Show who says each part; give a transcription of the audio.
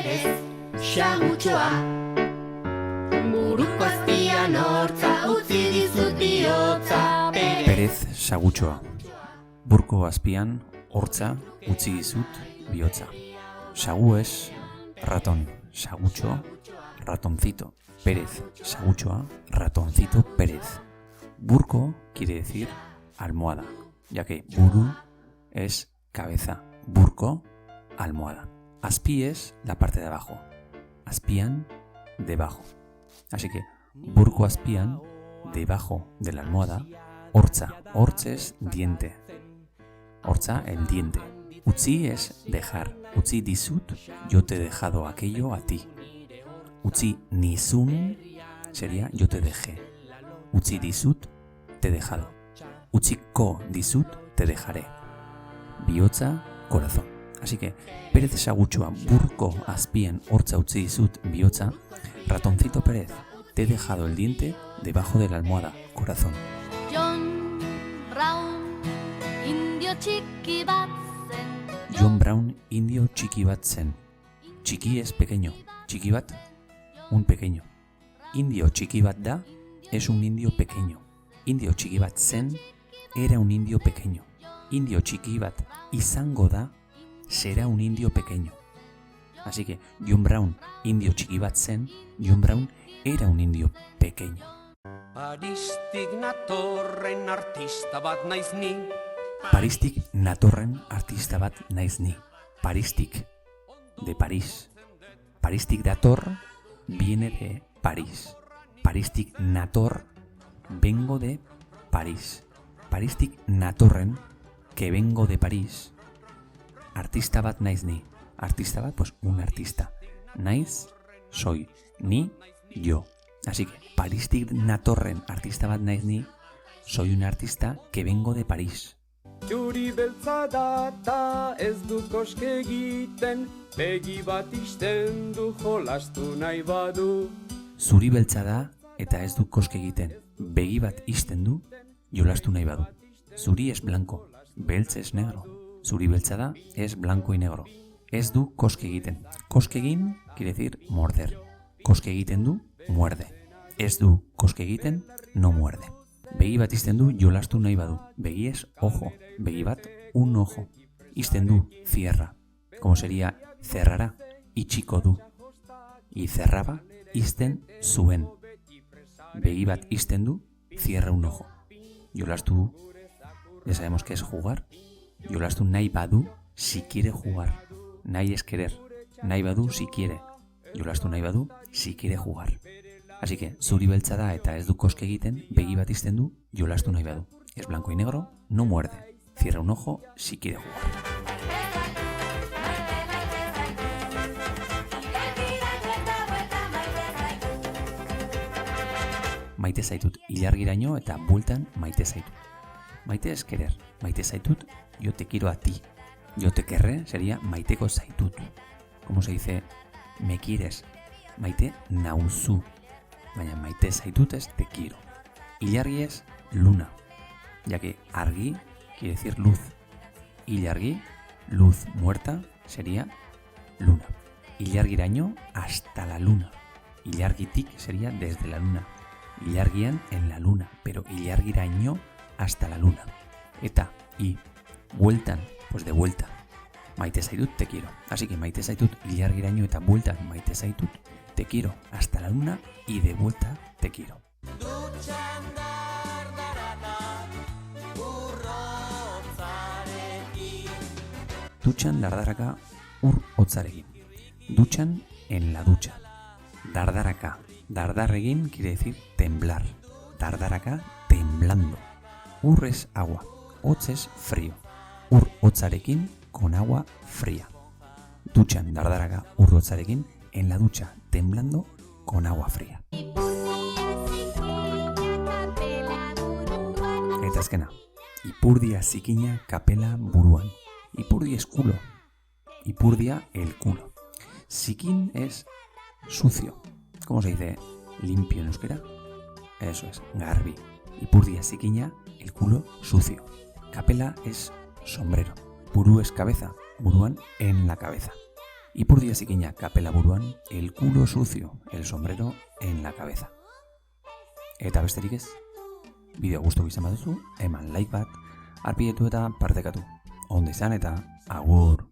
Speaker 1: Perez xagutxoa. Buruko azpian hortza utzi dizut bihotza.
Speaker 2: Perez xagutxoa. Burko azpian hortza utzi dizut bihotza. Xagu es ratón, xagutxo, ratoncito. Pérez, xagutxoa, ratoncito Pérez. Burko quiere decir almohada, ya que buru es cabeza, burko, almohada. Azpi es la parte de abajo, azpian, debajo. Así que burko azpian, debajo de la almohada, hortza, hortz es diente. Hortza, el diente. Utzi es dejar. Utzi dizut, yo te he dejado aquello a ti. Utzi nizun sería yo te dejé. Utzi dizut, te he dejado. Utziko dizut, te dejaré. Bihotza, corazón. Así que Pérez xagutxoa, burko azpien hortza utzi dizut bihotza. Ratoncito Pérez, te he dejado el diente debajo de la almohada, corazón.
Speaker 3: John Brown, indio txiki bat zen.
Speaker 2: John Brown, indio txiki bat zen. Txiki es pequeño, txiki bat, un pequeño. Indio txiki bat da es un indio pequeño. Indio txiki bat zen era un indio pequeño. Indio txiki bat izango da será un indio pequeño. Así que John Brown, indio txiki bat zen, John Brown era un indio pequeño.
Speaker 4: Paristik natorren artista bat naiz ni.
Speaker 2: Paristik natorren artista bat naiz ni. Paristik, de París. Paristik dator viene de París. Paristik nator, vengo de París. Paristik natorren, que vengo de París. Artista bat naiz ni. Artista bat, pues un artista. Naiz, soy. Ni, yo. Así que Paristik natorren artista bat naiz ni, soy un artista que vengo de París.
Speaker 5: Txuri beltza da ta ez du koske egiten, begi bat ixten du jolastu nahi badu.
Speaker 2: Zuri beltza da eta ez du koske egiten, begi bat ixten du jolastu nahi badu. Zuri es blanco, beltz es negro. Zuri beltza da es blanco y negro. Ez du koske egiten. Koske egin quiere decir morder. Koske egiten du, muerde. Ez du koske egiten, no muerde. Begi bat ixten du jolastu nahi badu. Begi es ojo. Begi bat, un ojo. Ixten du, cierra. Como sería cerrará, itxiko du. Y cerraba, ixten zuen. Begi bat ixten du, cierra un ojo. Jolastu, ya sabemos que es jugar. Jolastu nahi badu, si quiere jugar. Nahi es querer. Nahi badu, si quiere. Jolastu nahi badu, si quiere jugar. Así que zuri beltza da eta ez du koske egiten, begi bat ixten du, jolastu nahi badu. Es blanco y negro, no muerde. Cierra un ojo si quiere jugar. Maite zaitut ilargiraino eta bueltan maite zaitut. Maite es querer. Maite zaitut, yo te quiero a ti. Yo te querré sería maiteko zaitut. ¿Cómo se dice me quieres? Maite nauzu. Baina maite zaitut es te quiero. Ilargi es luna, ya que argi quiere decir luz. Ilargi, luz muerta, sería luna. Ilargiraino, hasta la luna. Ilargitik sería desde la luna. Ilargian, en la luna, pero ilargiraino, hasta la luna. Eta, y bueltan, pues de vuelta. Maite zaitut, te quiero. Así que maite zaitut, ilargiraino eta bueltan maite zaitut, te quiero hasta la luna y de vuelta te quiero. Dutxan dardaraka ur hotzarekin. Duchan en la ducha. Dardaraka. Dardarregin quiere decir temblar. Dardaraka, temblando. Ur es agua. Hotz es frío. Ur hotzarekin con agua fría. Duchan dardaraka ur hotzarekin en la ducha, temblando con agua fría. Eta azkena. Ipurdia zikina kapela buruan. Ipurdia es culo. Ipurdia el culo. Zikin es sucio. ¿Cómo se dice limpio en euskera? Eso es, garbi. Ipurdia zikina, el culo sucio. Kapela es sombrero. Buru es cabeza. Buruan en la cabeza. Ipurdia zikina kapela buruan, el culo sucio, el sombrero en la cabeza. Eta besterik ez, bideo gustu izan baduzu, eman like bat, arpidetu eta partekatu. Ondo izan eta agur!